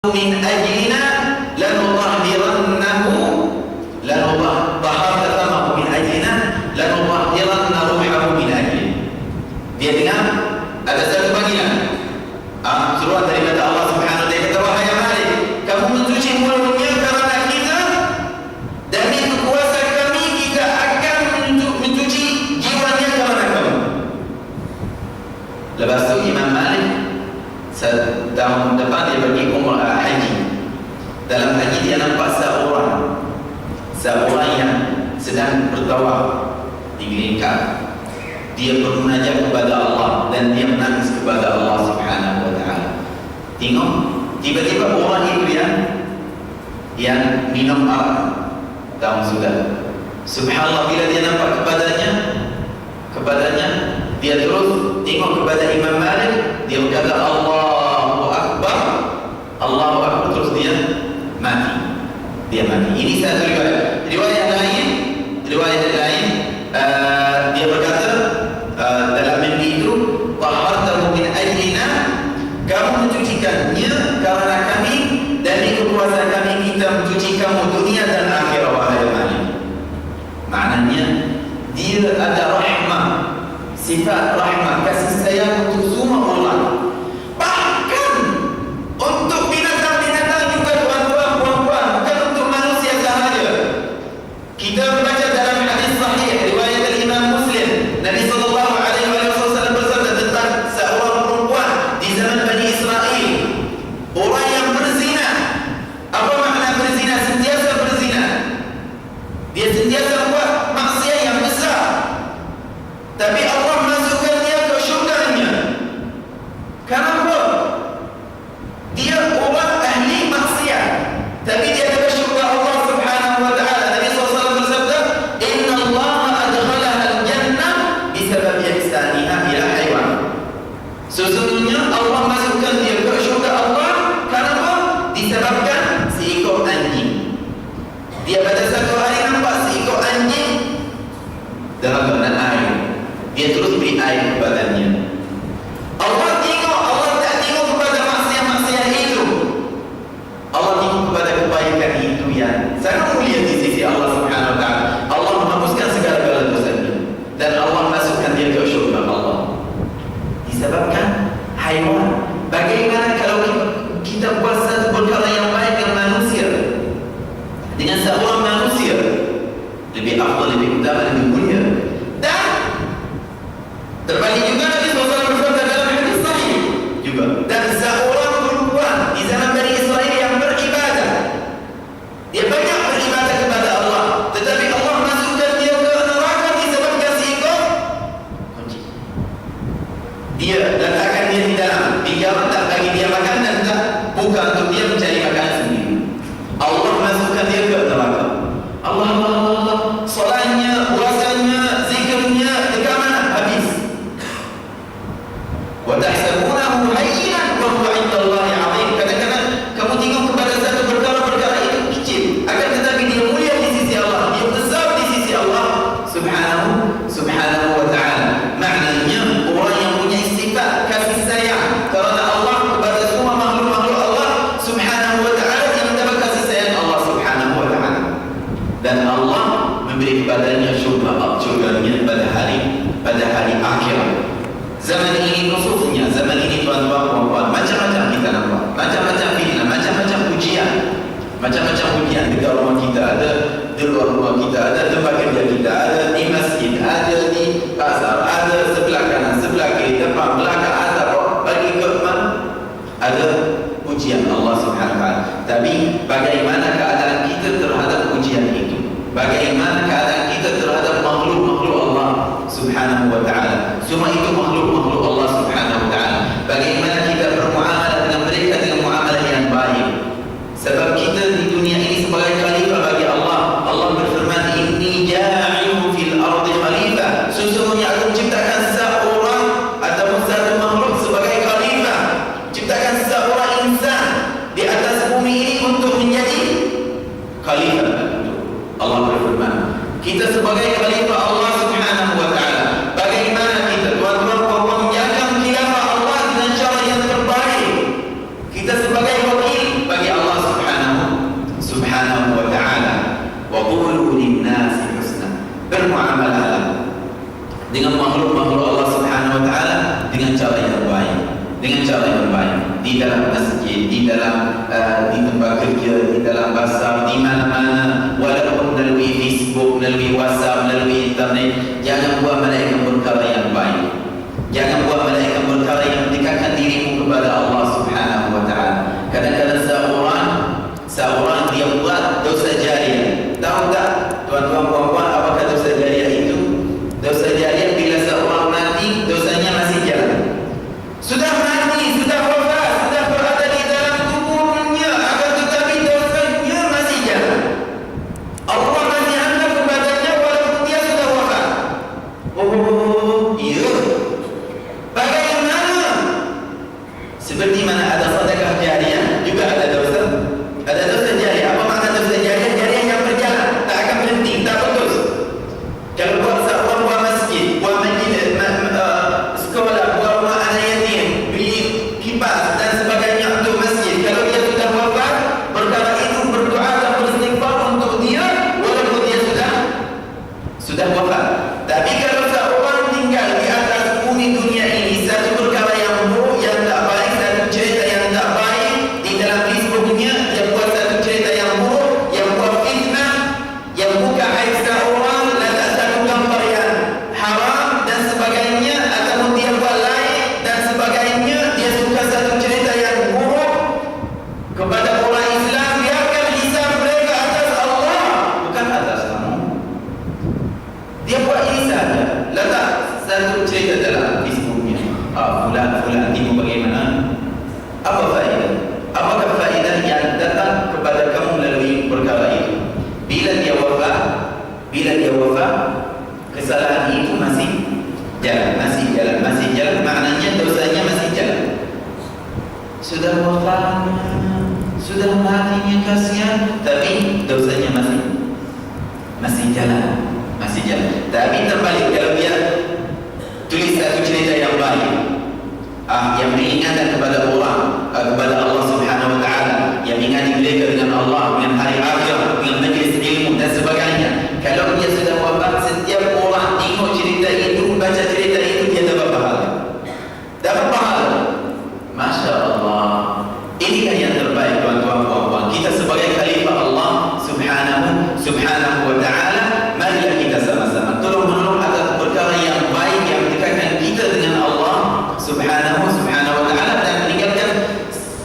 من أجلنا لنطهرنه طهرت ثمه من أجلنا لنطهرن روحه من أجلنا. Dia dengar ada satu panggilan, seruan daripada Allah Subhanahu wa taala, kata wahai Malik, kamu mencuci mulutnya karena kita, dan itu kuasa kami, kita akan mencuci jiwanya karena kamu. Lepas tu Imam Malik tahun depan dia pergi umrah haji. Dalam haji dia nampak seorang yang sedang bertawaf di Mekah. Dia bermunajat kepada Allah dan dia menangis kepada Allah Subhanahu wa taala. Tengok, tiba-tiba orang itu yang minum arak, tahu sudah. Subhanallah, bila dia nampak kepadanya, dia terus tengok kepada Imam Malik, dia berkata Allahu Akbar, terus dia mati. Ini satu riwayat lain dia berkata dalam mimpi itu, tahartahu min ajlina, kamu mencucikannya karena kami, dan itu kuasa kami, kita mencuci kamu dunia dan akhirat wahai Malik. Maknanya dia ada rahmah, sifat rahmah, kasih sayang untuk semua orang, bahkan untuk binatang-binatang juga, tuan-tuan, puan-puan, bukan untuk manusia sahaja. Kita baca dalam hadis sahih riwayat Imam Muslim, Nabi sallallahu alaihi wasallam bersabda tentang seorang perempuan di zaman Bani Israel, orang yang berzina. Apa makna berzina? Sentiasa berzina, dia sentiasa buat maksiat yang besar, tapi Allah masukkan dia ke syurganya. Kenapa? Dia orang ahli maksiat, tapi dia ada syurga Allah Subhanahu wa taala. Nabi SAW bersabda, Inna Allah adkhalaha al-jannah bisabab ihsaniha ila haywan. Sesungguhnya Allah masukkan dia ke syurga Allah. Kenapa? Disebabkan seekor anjing. Dia pada satu hari nampak seekor anjing dalam keadaan air, dia terus beri air kepadanya. Allah tak tengok kepada maksiat-maksiat itu, Allah tengok kepada kebaikan itu yang sangat mulia di sisi Allah Subhanahu wa taala. Allah menghapuskan segala-gala dosanya dan Allah masukkan dia ke syurga Allah. Disebabkan haiwan. Bagaimana kalau kita buat satu perkara yang baik dengan manusia, dengan seorang manusia, lebih afdal, lebih utama, lebih mulia. Dan terbalik juga Nabi SAW bersabda dalam hadis sahih juga, dan seorang perempuan di zaman Bani Israel yang beribadah, dia banyak beribadah kepada Allah, tetapi Allah masukkan dia ke neraka disebabkan seekor kunci. Dia letakkan dia di dalam pikiran, tak bagi dia makan, dan tak buka untuk dia mencari makanan sendiri. Allah masukkan dia ke neraka. Allah, solatnya, puasanya, zikirnya, dekat mana? Habis. Wa tahsabunahu hayyinan wa huwa 'inda Allahi 'azim. Kadang-kadang kamu tengok kepada satu perkara itu kecil, akan tetapi dia mulia di sisi Allah, dia besar di sisi Allah Subhanahu wa ta'ala. Maknanya orang yang punya sifat kasih sayang kerana Allah kepada semua makhluk-makhluk Allah Subhanahu wa ta'ala, yang mendapat kasih sayang Allah Subhanahu wa ta'ala, dan Allah memberi kepadanya syurganya pada hari akhirat. Zaman ini khususnya, zaman ini tuan-tuan, puan-puan, macam-macam kita nampak, macam-macam fitnah, macam-macam ujian. Di dalam rumah kita ada, di luar rumah kita ada, tempat kerja kita ada, di masjid ada, di pasar ada, sebelah kanan, sebelah kiri, depan, belakang, atas, bagi ke mana ada ujian Allah Subhanahu wa taala. Tapi bagaimana keadaan kita terhadap ujian itu? Bagaimana keadaan kita terhadap makhluk-makhluk Allah Subhanahu wa ta'ala? Semua itu makhluk-makhluk Allah Subhanahu wa ta'ala. Bagaimana kita bermuamalah dengan mereka dengan muamalah yang baik? Sebab kita di dunia ini sebagai khalifah bagi Allah. Allah berfirman, Inni ja'ilun fil ardi khalifah. Sesungguhnya aku menciptakan seorang atau satu makhluk sebagai khalifah. Ciptakan seorang insan di atas bumi ini untuk menjadi khalifah. Allah berfirman, kita sebagai khalifah Allah Subhanahu wa ta'ala, bagaimana kita, tuan-tuan, menjaga khilafah Allah dengan cara yang terbaik. Kita sebagai wakil dengan cara yang baik, dengan cara yang baik, di dalam masjid, di dalam di tempat kerja, di dalam pasar, di mana-mana, walaupun melalui Facebook, melalui WhatsApp, melalui internet. Jangan buat malaikat perkara yang baik, jangan buat malaikat perkara yang mendekatkan dirimu kepada Allah Subhanahu wa ta'ala. Kadang-kadang seorang dia buat dosa jariah. Tahu tak tuan-tuan puan-puan, apakah dosa jariah itu? Dosa jariah bila seorang mati, dosanya masih jalan. Sudah mati, sudah wafat, sudah berada di dalam kuburnya, akan tetapi dosanya masih jalan. Allah masih anggap kepadanya walaupun dia sudah wafat. Oh, iya. Bagaimana? Seperti mana ada sedekah jariah, juga ada dosa. Ada dosa jariah. Apa makna dosa jariah? Jariah yang berjalan, tak akan berhenti, tak putus. Kalau buat seorang buat masjid, buat majlis, sekolah, buat rumah anak yatim, beli kipas dan sebagainya untuk masjid. Kalau dia sudah wafat, perkara itu berdoa dan beristighfar untuk dia walaupun dia sudah wafat. Tapi kalau seorang tinggal di atas bumi dunia ini, satu perkara yang buruk, yang tak baik, satu cerita yang tak baik di dalam Facebooknya, yang buat satu cerita yang buruk, yang buat fitnah, yang buka aib seorang, letak satu gambar yang haram dan sebagainya, ataupun dia buat lain dan sebagainya, dia suka satu cerita yang buruk kepada orang Islam. Biarkan lisan mereka atas Allah, bukan atas kamu. Dia buat ini saja, letak satu cerita dalam Facebooknya. Fulan itu bagaimana? Apa faedah? Apakah faedah yang datang kepada kamu melalui perkara itu? Bila dia wafat, kesalahan itu masih jalan. Maknanya dosanya masih jalan. Sudah wafat, sudah matinya, kasihan, tapi dosanya masih jalan. Tapi terbalik, kalau dia tulis satu cerita yang baik, yang mengingatkan kepada orang, kepada Allah Subhanahu wa ta'ala, yang mengingati mereka dengan Allah, dengan hari akhir, dengan majlis ilmu dan sebagainya. Kalau dia sudah wafat, setiap orang tengok cerita itu, baca cerita itu, dia dapat pahala. Masya Allah. Inilah yang terbaik, tuan-tuan puan-puan. Kita sebagai khalifah Allah Subhanahu wa ta'ala, marilah kita sama-sama tolong-menolong atas perkara yang baik yang mendekatkan kita dengan Allah Subhanahu wa ta'ala, dan meninggalkan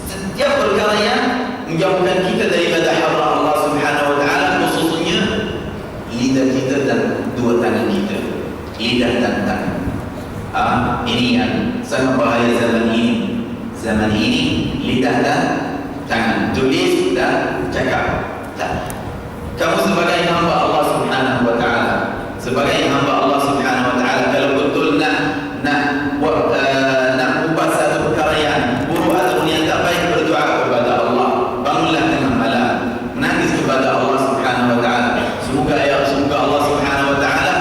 setiap perkara yang menjauhkan kita daripada haram Allah Subhanahu wa ta'ala, khususnya lidah kita dan dua tangan kita. Lidah dan tangan. Ini yang sangat bahaya zaman ini, lidah dan tangan, tulis dan cakap. Kamu sebagai hamba Allah Subhanahu wa ta'ala, kalau betul nak ubah satu perkara yang buruk ataupun yang tak baik, berdoa kepada Allah. Bangunlah tengah malam, menangis kepada Allah Subhanahu wa ta'ala. Semoga Allah Subhanahu wa ta'ala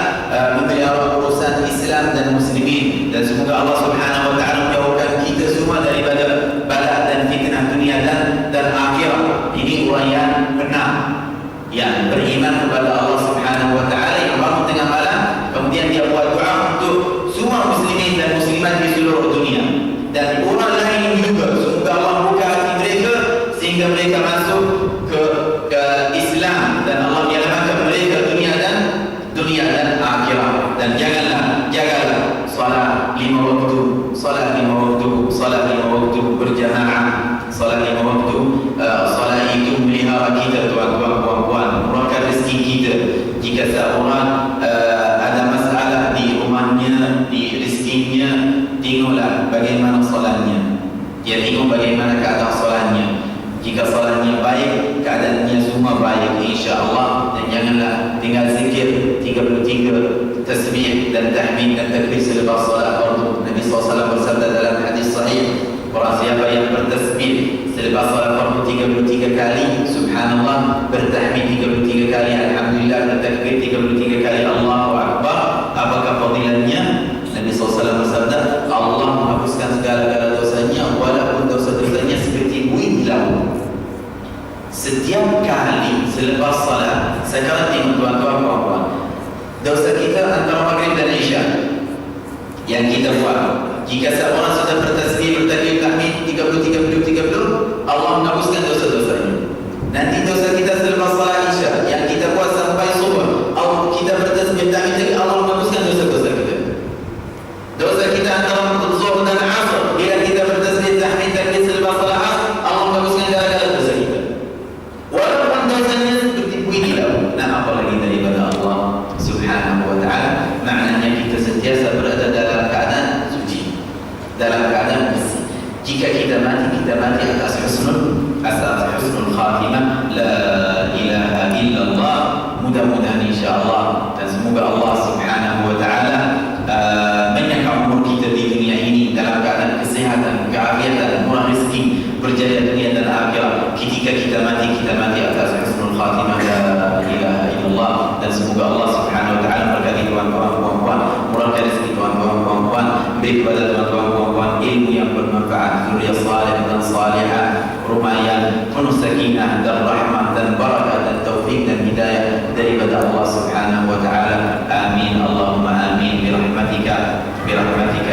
memelihara urusan Islam dan muslimin, dan semoga Allah Subhanahu wa ta'ala menjauhkan kita semua daripada bala dan fitnah dunia dan akhirat. Ini orang yang benar, yang beriman kepada Allah Subhanahu wa ta'ala, yang bangun tengah malam, kemudian dia buat doa untuk semua muslimin dan muslimat di seluruh dunia, dan orang lain juga. Semoga Allah buka hati mereka sehingga mereka masuk ke Islam, dan Allah menyelamatkan mereka dunia dan akhirat. Dan jagalah salat lima waktu berjamaah. Salat lima waktu, salat itu melihara kita, tuan-tuan puan-puan, murahkan rezeki kita. Jika seorang ada masalah di rumahnya, di rezekinya, tengoklah bagaimana solatnya. Dia tengok bagaimana keadaan solatnya. Jika solatnya baik, keadaannya semua baik, insya-Allah. Dan janganlah tinggal zikir 33 tasbih dan tahmid dan takbir selepas solat fardu. Nabi SAW bersabda dalam hadis sahih, orang siapa yang bertasbih selepas solat fardu 33 kali, subhanallah, bertahmid 33 kali, alhamdulillah, bertakbir 33 kali, Allahu akbar, apakah fadilahnya? Nabi SAW bersabda, Allah menghapuskan segala-gala dosanya, walaupun dosa-dosanya seperti buih di laut. Setiap kali selepas salat, sekarang tengok tuan-tuan puan-puan, dosa kita antara maghrib dan isya yang kita buat, Jika seorang sudah bertasbih, bertakbir, tahmid 30, Allah menghapuskan dosa-dosanya. Nanti dosa kita selepas salat Isya yang kita buat sampai subuh, Allah kita bertasbih, tahmid, Allah menghapuskan dosa-dosa kita. Dosa kita antara zuhur dan asar, bila kita bertasbih, tahmid, takbir selepas salat asar, Allah menghapuskan segala dosa kita. Walaupun dosanya seperti ini lah, nah apalagi daripada Allah Subhanahu wa ta'ala. Maknanya kita sentiasa berada dalam keadaan suci, dalam keadaan bersih. Jika kita mati atas husnul khatimah, la ilaha illallah. Mudah-mudahan insyaAllah, dan semoga Allah Subhanahu wa ta'ala menyangka umur kita di dunia ini dalam keadaan kesehatan, keafiatan, murah rezeki, berjaya dunia dan akhirat. Ketika kita mati atas husnul khatimah, la ilaha illallah. Dan semoga Allah Subhanahu wa ta'ala berkati tuan-tuan, puan-puan, murahkan rezeki tuan-tuan, puan-puan, beri kepada tuan-tuan, puan-puan ilmu yang bermanfaat, zuriyah salih dan salihah, rumah yang penuh sakinah dan rahmah dan barakah dan taufik dan hidayah daripada Allah Subhanahu wa ta'ala. Amin, Allahumma amin, birahmatika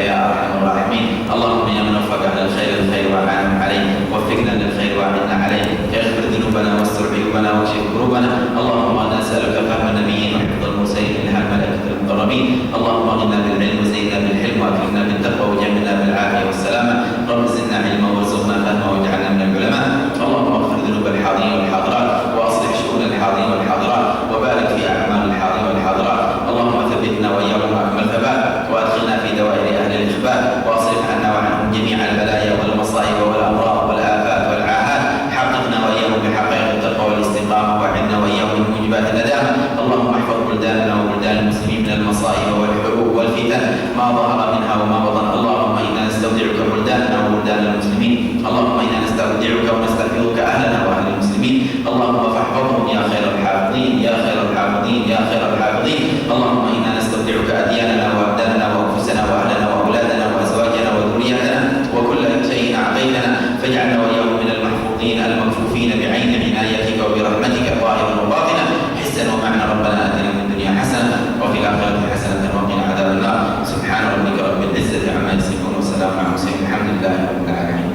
ya arhamar rahimin. Allahumma ya man waffaqana lil khair wa a'ana alayhi, waffiqna lil khair wa a'inna alayhi, yaghfir dhunubana wastur uyubana wa kashif kurubana. Allahumma nas'aluka fahma nabiyyin wa hifdhal mursalin minha malaikatul muqarrabin. Allahumma ghina bil ilmi wa zayyinna bil hilmi wa akrimna bit taqwa wa jamilna bil afiyah was salamah. Rabb zidna ilma warzuqna fahma waj'alna min al ulama. Allahumma ighfir dhunub al hadirin wal hadirat wa aslih shu'un al hadirin wal hadirat wa barik fi a'mal al hadirin wal hadirat. Allahumma thabbitna wa iyyahum akmal thabat wa adkhilna fi dawair ahli al ikhbar wa aslih 'anna wa 'anhum jami' al balaya wal masa'ib wal amrad wal afat wal 'ahad. Haqqaqna wa iyyahum bi haqqiqati al taqwa wal istiqamah wa 'inna wa iyyahum min mujibat al nadamah. Allahumma ihfaz buldanana wa buldan al muslimin min al masa'ib wal hurub wal fitan ma dhahara minha wa ma batan. Allahumma inna nastawdi'uka buldanana wa buldan al muslimin. Allahumma inna nastawdi'uka wa nastaghfiruka ahlana wa ahlal muslimin. Allahumma fahfazhum ya khairal hafidhin, ya khairal hafidhin, ya khairal hafidhin. Allahumma inna nastawdi'uka adyanana wa abdanana wa anfusana wa ahlana wa auladana wa azwajana wa dhurriyyatana wa kulla shay'in a'taytana faj'alna wa iyyahum min al-mahfuzin al-makfufin bi'ayni 'inayatika wa bi rahmatika zahiran wa batinan hissan wa ma'na. Rabbana atina fid dunya hasanah wa fil akhirati hasanah wa qina adhaban nar. Subhana rabbika rabbil izzati 'amma yasifun wa salamun 'alal mursalin walhamdulillahi rabbil alamin.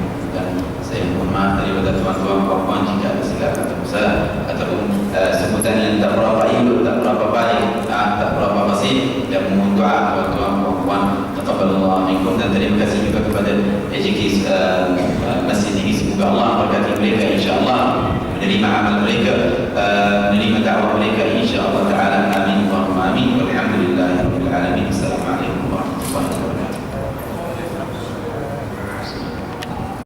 Saya mohon maaf daripada tuan-tuan, puan-puan jika ada silap atau salah ataupun sebutan yang tak berapa elok, tak berapa baik, tak berapa fasih. Dan mohon doa tuan-tuan, puan-puan, taqabbalallahu minkum. Dan terima kasih juga kepada AJK Masjid ini. Semoga Allah berkati mereka insya-Allah, menerima amal mereka, menerima dakwah mereka insya-Allah taala. Amin wa amin. Walhamdulillahirabbil alamin. Assalamualaikum.